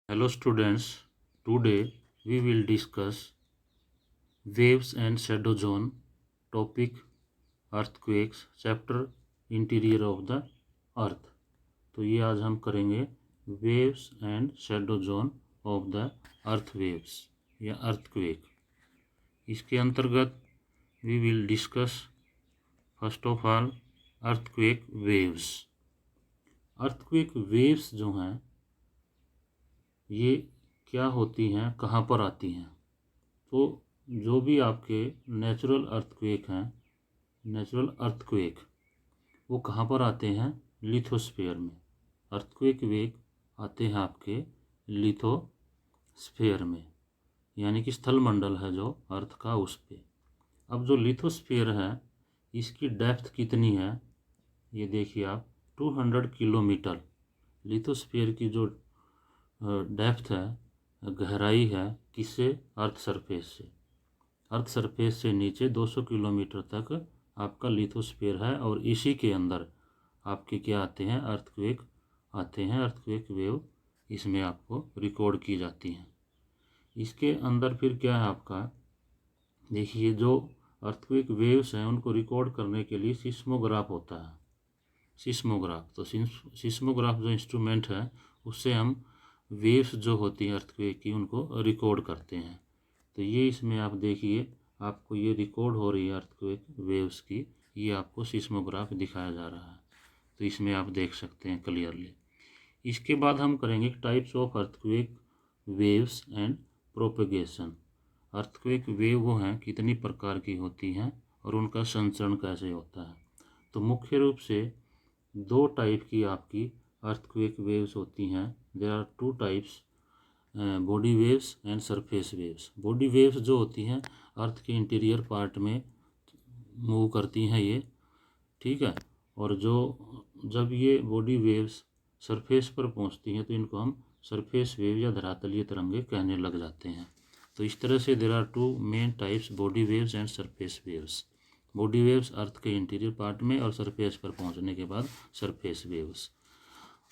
Hello students, today we will discuss waves and shadow zone, topic earthquakes, chapter interior of the earth। तो ये आज हम करेंगे waves and shadow zone of the earth waves या earthquake। इसके अंतर्गत we will discuss first of all earthquake waves। earthquake waves जो हैं ये क्या होती हैं, कहाँ पर आती हैं? तो जो भी आपके नेचुरल अर्थक्वेक वो कहाँ पर आते हैं? लिथोस्फीयर में। अर्थक्वेक वेग आते हैं आपके लिथोस्फीयर में, यानी कि स्थल मंडल है जो अर्थ का, उस पे। अब जो लिथोस्फीयर है इसकी डेप्थ कितनी है ये देखिए आप, 200 किलोमीटर। लिथोस्फीयर की जो डेप्थ है, गहराई है, किससे? अर्थ सरफेस से। अर्थ सरफेस से नीचे 200 किलोमीटर तक आपका लिथोस्फीयर है, और इसी के अंदर आपके क्या आते हैं? अर्थक्वेक आते हैं, अर्थक्वेक वेव इसमें आपको रिकॉर्ड की जाती हैं। इसके अंदर फिर क्या है आपका, देखिए जो अर्थक्वेक वेव्स हैं उनको रिकॉर्ड करने के लिए सिस्मोग्राफ होता है। सिस्मोग्राफ, तो सिस्मोग्राफ जो इंस्ट्रूमेंट है उससे हम वेव्स जो होती हैं अर्थक्वेक की उनको रिकॉर्ड करते हैं। तो ये इसमें आप देखिए, आपको ये रिकॉर्ड हो रही है अर्थक्वेक वेव्स की, ये आपको सिस्मोग्राफ दिखाया जा रहा है। तो इसमें आप देख सकते हैं क्लियरली। इसके बाद हम करेंगे types of earthquake waves and propagation. Earthquake wave वो हैं कितनी प्रकार की होती हैं और उनका संचरण कैसे होता है। तो मुख्य रूप से दो टाइप की आपकी अर्थक्वेक वेव्स होती हैं। There are two types, body waves and surface waves. Body waves जो होती हैं अर्थ के इंटीरियर पार्ट में मूव करती हैं ये, ठीक है। और जो जब ये बॉडी वेव्स सरफेस पर पहुंचती हैं तो इनको हम सरफेस वेव या धरातलीय तरंगे कहने लग जाते हैं। तो इस तरह से there are two main types, body waves and surface waves. Body waves earth के इंटीरियर पार्ट में, और सरफेस पर पहुंचने के बाद सरफेस वेव्स।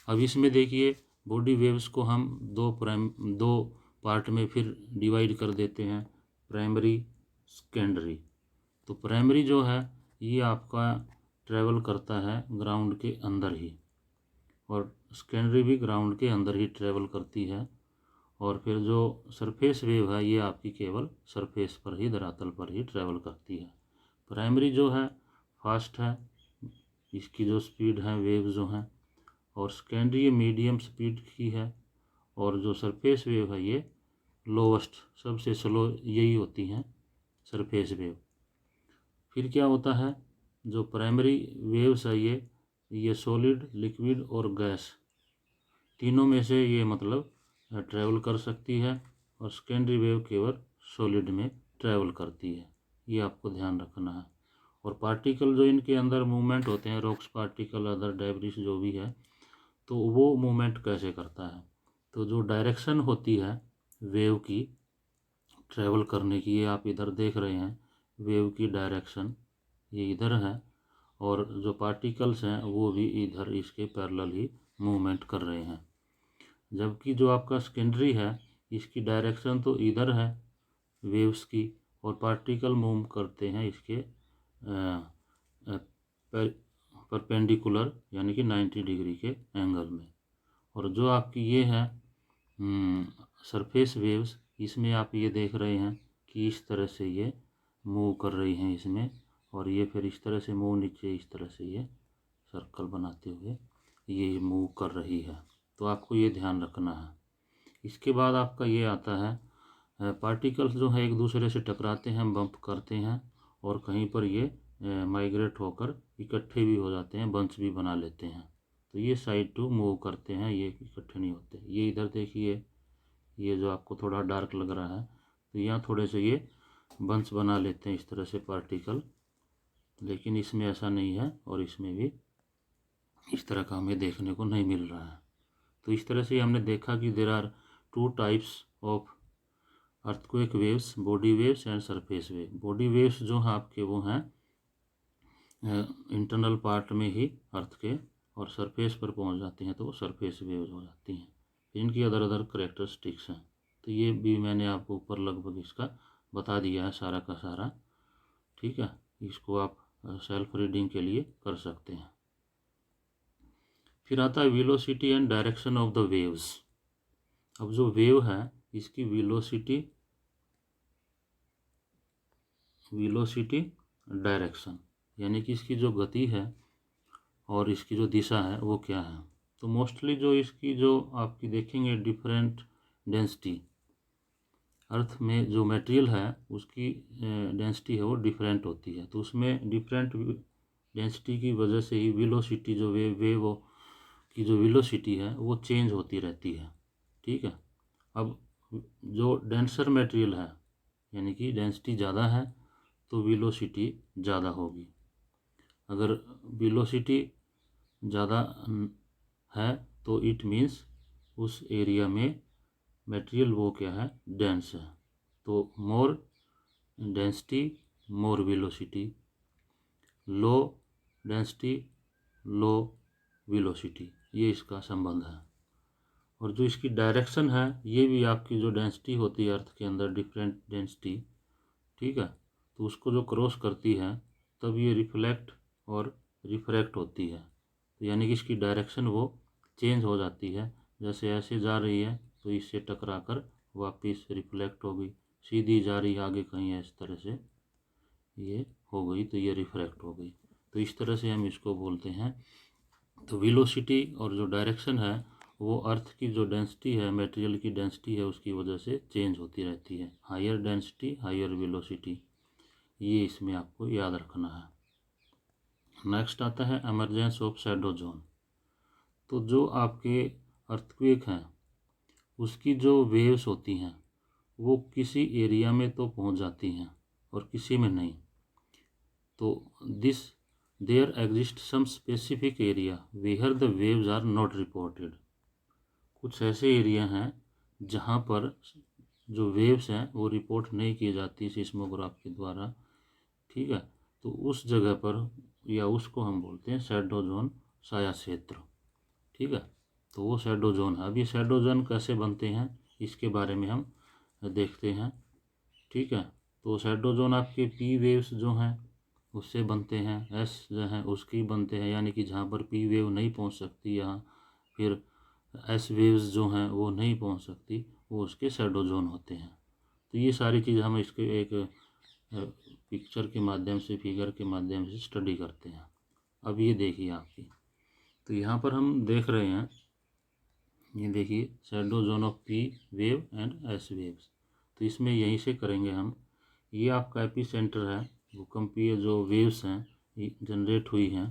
अब इसमें देखिए बॉडी वेव्स को हम दो पार्ट में फिर डिवाइड कर देते हैं, प्राइमरी, सेकेंडरी। तो प्राइमरी जो है ये आपका ट्रैवल करता है ग्राउंड के अंदर ही, और सेकेंडरी भी ग्राउंड के अंदर ही ट्रैवल करती है। और फिर जो सरफेस वेव है ये आपकी केवल सरफेस पर ही, धरातल पर ही ट्रैवल करती है। प्राइमरी जो है फास्ट है, इसकी जो स्पीड है वेव जो है, और सेकेंडरी मीडियम स्पीड की है, और जो सरफेस वेव है ये लोवेस्ट, सबसे स्लो यही होती हैं सरफेस वेव। फिर क्या होता है, जो प्राइमरी वेव्स है ये सॉलिड, लिक्विड और गैस तीनों में से ये मतलब ट्रैवल कर सकती है, और सेकेंडरी वेव केवल सॉलिड में ट्रैवल करती है। ये आपको ध्यान रखना है। और पार्टिकल जो इनके अंदर मूवमेंट होते हैं, रॉक्स पार्टिकल, अदर डेब्रिस जो भी है, तो वो मूवमेंट कैसे करता है। तो जो डायरेक्शन होती है वेव की ट्रैवल करने की, ये आप इधर देख रहे हैं, वेव की डायरेक्शन ये इधर है, और जो पार्टिकल्स हैं वो भी इधर इसके पैरेलल ही मूवमेंट कर रहे हैं। जबकि जो आपका सेकेंडरी है इसकी डायरेक्शन तो इधर है वेव्स की, और पार्टिकल मूव करते हैं इसके परपेंडिकुलर, यानी कि 90 डिग्री के एंगल में। और जो आपकी ये है सरफेस वेव्स, इसमें आप ये देख रहे हैं कि इस तरह से ये मूव कर रही हैं इसमें, और ये फिर इस तरह से मूव, नीचे इस तरह से ये सर्कल बनाते हुए ये मूव कर रही है। तो आपको ये ध्यान रखना है। इसके बाद आपका ये आता है पार्टिकल्स जो है एक दूसरे से टकराते हैं, बम्प करते हैं, और कहीं पर ये माइग्रेट होकर इकट्ठे भी हो जाते हैं, बंच भी बना लेते हैं। तो ये साइड टू मूव करते हैं, ये इकट्ठे नहीं होते। ये इधर देखिए, ये जो आपको थोड़ा डार्क लग रहा है, तो यहाँ थोड़े से ये बंच बना लेते हैं इस तरह से पार्टिकल, लेकिन इसमें ऐसा नहीं है, और इसमें भी इस तरह का हमें देखने को नहीं मिल रहा है। तो इस तरह से हमने देखा कि there are two types of earthquake waves, body waves and surface wave. Body waves जो हैं आपके वो हैं इंटरनल पार्ट में ही अर्थ के, और सरफेस पर पहुंच जाती हैं तो वो सरफेस वेव्स हो जाती हैं। इनकी अदर अदर करेक्टरिस्टिक्स हैं। तो ये भी मैंने आपको ऊपर लगभग इसका बता दिया है सारा का सारा, ठीक है। इसको आप सेल्फ रीडिंग के लिए कर सकते हैं। फिर आता है velocity and direction of the waves. अब जो वेव है इसकी वेलोसिटी डायरेक्शन, यानी कि इसकी जो गति है और इसकी जो दिशा है वो क्या है। तो मोस्टली जो इसकी जो आपकी देखेंगे डिफरेंट डेंसिटी, अर्थ में जो मटेरियल है उसकी डेंसिटी है वो डिफरेंट होती है। तो उसमें डिफरेंट डेंसिटी की वजह से ही वेलोसिटी जो वेव की जो वेलोसिटी है वो चेंज होती रहती है, ठीक है। अब जो डेंसर मटेरियल है यानी कि डेंसिटी ज़्यादा है तो वेलोसिटी ज़्यादा होगी। अगर वेलोसिटी ज़्यादा है तो इट मीन्स उस एरिया में मटेरियल वो क्या है, डेंस है। तो more density more velocity, low density low velocity, ये इसका संबंध है। और जो इसकी डायरेक्शन है ये भी आपकी जो डेंसिटी होती है अर्थ के अंदर डिफरेंट डेंसिटी, ठीक है, तो उसको जो क्रॉस करती है तब ये रिफ्लेक्ट और रिफ्रैक्ट होती है। तो यानी कि इसकी डायरेक्शन वो चेंज हो जाती है। जैसे ऐसे जा रही है तो इससे टकरा कर वापस रिफ्लेक्ट हो गई, सीधी जा रही है आगे कहीं है इस तरह से ये हो गई तो ये रिफ्रैक्ट हो गई। तो इस तरह से हम इसको बोलते हैं। तो वेलोसिटी और जो डायरेक्शन है वो अर्थ की जो डेंसिटी है, मटेरियल की डेंसिटी है, उसकी वजह से चेंज होती रहती है। हायर डेंसिटी हायर वेलोसिटी, ये इसमें आपको याद रखना है। नेक्स्ट आता है एमरजेंस ऑफ शैडो जोन। तो जो आपके अर्थक्वेक हैं उसकी जो वेव्स होती हैं वो किसी एरिया में तो पहुंच जाती हैं और किसी में नहीं। तो this there exist some specific area where the waves are not reported. कुछ ऐसे एरिया हैं जहाँ पर जो वेव्स हैं वो रिपोर्ट नहीं की जाती सिस्मोग्राफ के द्वारा, ठीक है। तो उस जगह पर या उसको हम बोलते हैं शैडो जोन, साया क्षेत्र, ठीक है। तो वो शैडो जोन है। अब ये शैडो जोन कैसे बनते हैं इसके बारे में हम देखते हैं, ठीक है। तो शैडो जोन आपके पी वेव्स जो हैं उससे बनते हैं, एस जो हैं उसकी बनते हैं, यानी कि जहाँ पर पी वेव नहीं पहुँच सकती यहाँ, फिर एस वेव्स जो हैं वो नहीं पहुँच सकती, वो उसके शैडो जोन होते हैं। तो ये सारी चीज़ हम इसके एक पिक्चर के माध्यम से, फिगर के माध्यम से स्टडी करते हैं। अब ये देखिए आपकी, तो यहाँ पर हम देख रहे हैं, ये देखिए shadow zone of P wave and S waves. तो इसमें यहीं से करेंगे हम। ये आपका एपी सेंटर है, भूकंपीय जो वेव्स हैं ये जनरेट हुई हैं।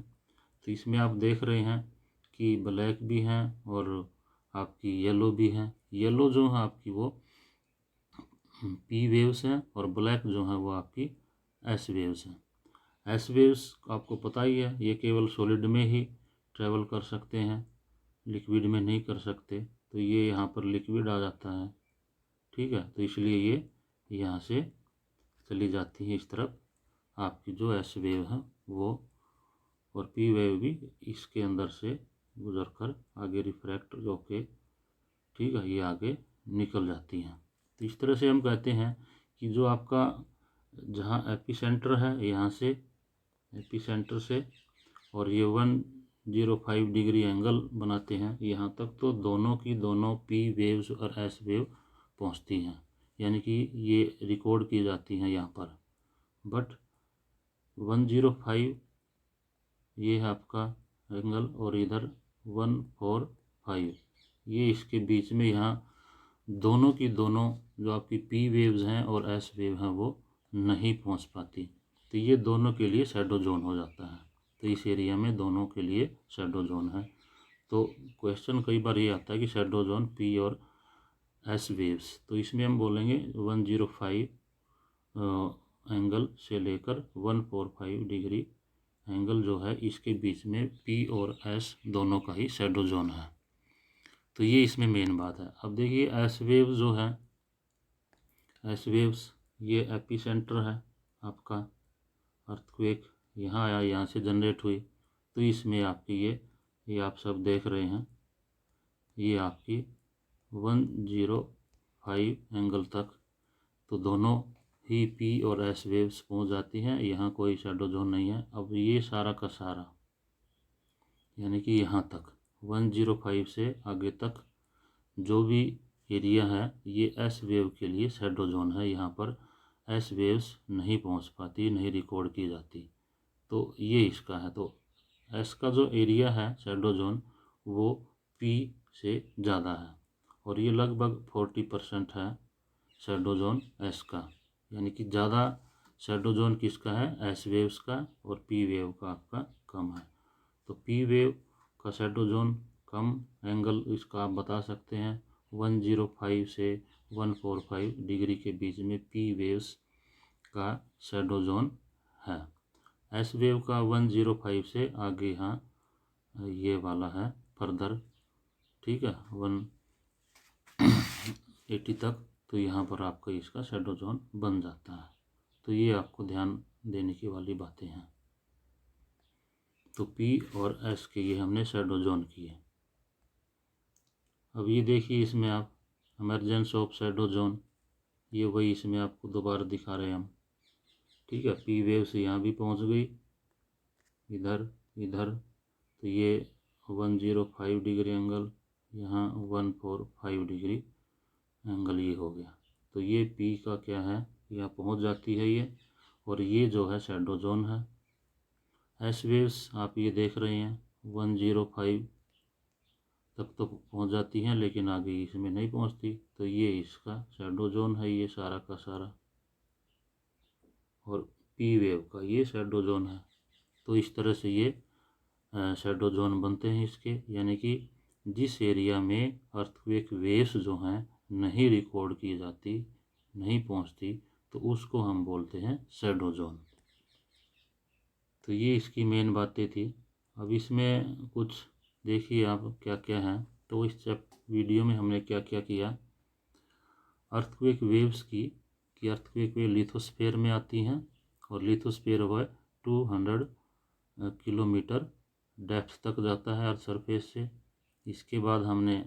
तो इसमें आप देख रहे हैं कि ब्लैक भी हैं और आपकी येलो भी हैं। येलो जो है आपकी वो पी वेव्स हैं और ब्लैक जो है वो आपकी एस वेव्स हैं। एस वेव्स आपको पता ही है ये केवल सॉलिड में ही ट्रैवल कर सकते हैं, लिक्विड में नहीं कर सकते। तो ये यहाँ पर लिक्विड आ जाता है, ठीक है। तो इसलिए ये यहाँ से चली जाती है इस तरफ आपकी जो एस वेव है वो, और पी वेव भी इसके अंदर से गुजर कर आगे रिफ्रैक्ट होके, ठीक है, ये आगे निकल जाती हैं। तो इस तरह से हम कहते हैं कि जो आपका जहाँ एपी सेंटर है यहाँ से, एपी सेंटर से और ये 105 डिग्री एंगल बनाते हैं यहाँ तक, तो दोनों की दोनों पी वेव्स और एस वेव पहुँचती हैं, यानी कि ये रिकॉर्ड की जाती हैं यहाँ पर। बट 105 ये है आपका एंगल और इधर 145 ये इसके बीच में, यहाँ दोनों की दोनों जो आपकी पी वेव्स हैं और एस वेव हैं वो नहीं पहुंच पाती। तो ये दोनों के लिए शैडो जोन हो जाता है। तो इस एरिया में दोनों के लिए शैडो जोन है। तो क्वेश्चन कई बार ये आता है कि शैडो जोन पी और एस वेव्स, तो इसमें हम बोलेंगे 105 एंगल से लेकर 145 डिग्री एंगल जो है इसके बीच में पी और एस दोनों का ही शैडो जोन है। तो ये इसमें मेन बात है। अब देखिए एस वेव जो है, एस वेव्स ये एपी सेंटर है आपका, अर्थक्वेक यहाँ आया, यहाँ से जनरेट हुई। तो इसमें आपकी ये आप सब देख रहे हैं, ये आपकी 105 एंगल तक, तो दोनों ही पी और एस वेव्स पहुंच जाती हैं। यहाँ कोई शैडो जोन नहीं है। अब ये सारा का सारा यानी कि यहाँ तक 105 से आगे तक जो भी एरिया है ये एस वेव के लिए शैडो जोन है। यहाँ पर एस वेव्स नहीं पहुँच पाती, नहीं रिकॉर्ड की जाती, तो ये इसका है। तो एस का जो एरिया है शैडो जोन वो पी से ज़्यादा है और ये लगभग 40% है शैडो जोन एस का, यानी कि ज़्यादा शैडो जोन किसका है, एस वेव्स का, और पी वेव का आपका कम है। तो पी वेव का शैडो जोन कम, एंगल इसका आप बता सकते हैं 105 से 145 डिग्री के बीच में पी वेव्स का शैडो जोन है। एस वेव का 105 से आगे यहाँ ये वाला है फर्दर, ठीक है, 180 तक, तो यहाँ पर आपका इसका शैडो जोन बन जाता है। तो ये आपको ध्यान देने की वाली बातें हैं। तो पी और एस के ये हमने शैडो जोन किए। अब ये देखिए इसमें आप इमरजेंस ऑफ शैडो जोन, ये वही इसमें आपको दोबारा दिखा रहे हैं हम, ठीक है। पी वेव से यहाँ भी पहुँच गई, इधर इधर, तो ये 105 डिग्री एंगल, यहाँ 145 डिग्री एंगल ये हो गया। तो ये पी का क्या है, यहाँ पहुँच जाती है ये, और ये जो है शैडो जोन है। एस वेव्स आप ये देख रहे हैं 105 तक तो पहुँच जाती हैं, लेकिन आगे इसमें नहीं पहुँचती, तो ये इसका शैडो जोन है ये सारा का सारा, और पी वेव का ये शैडो जोन है। तो इस तरह से ये शैडो जोन बनते हैं इसके, यानी कि जिस एरिया में अर्थक्वेक वेव्स जो हैं नहीं रिकॉर्ड की जाती, नहीं पहुंचती, तो उसको हम बोलते हैं शैडो जोन। तो ये इसकी मेन बातें थी। अब इसमें कुछ देखिए आप क्या क्या है। तो इस वीडियो में हमने क्या क्या किया, अर्थक्वेक वेव्स की, कि अर्थक्वेक वेव लिथोस्फीयर में आती हैं, और लिथोस्फीयर वो 200 किलोमीटर डेप्थ तक जाता है अर्थ सरफेस से। इसके बाद हमने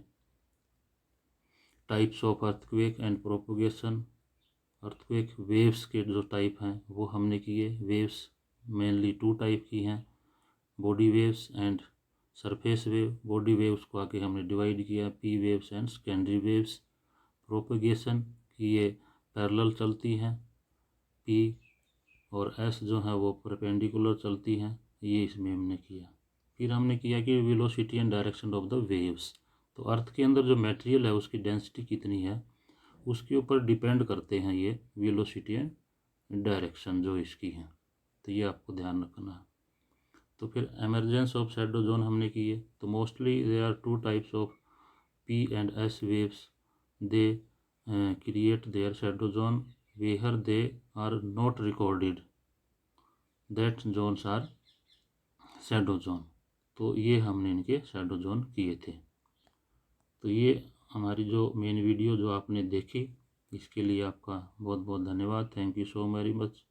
types of earthquake and propagation, earthquake waves के जो टाइप हैं वो हमने किए। वेव्स मेनली 2 टाइप की हैं, body waves and surface wave. Body waves को आगे हमने डिवाइड किया, P waves and secondary waves. Propagation की ये पैरेलल चलती हैं, पी और एस जो है वो परपेंडिकुलर चलती हैं, ये इसमें हमने किया। फिर हमने किया कि velocity and direction of the waves. तो अर्थ के अंदर जो मटेरियल है उसकी डेंसिटी कितनी है उसके ऊपर डिपेंड करते हैं ये वेलोसिटी एंड डायरेक्शन जो इसकी है, तो ये आपको ध्यान रखना है। तो फिर एमरजेंस ऑफ शैडो जोन हमने किए। तो mostly they are 2 types of P and S waves, they create their shadow zone where they are not recorded, that zones are shadow zone. तो ये हमने इनके शैडो जोन किए थे। तो ये हमारी जो मेन वीडियो जो आपने देखी, इसके लिए आपका बहुत बहुत धन्यवाद। Thank you so very much.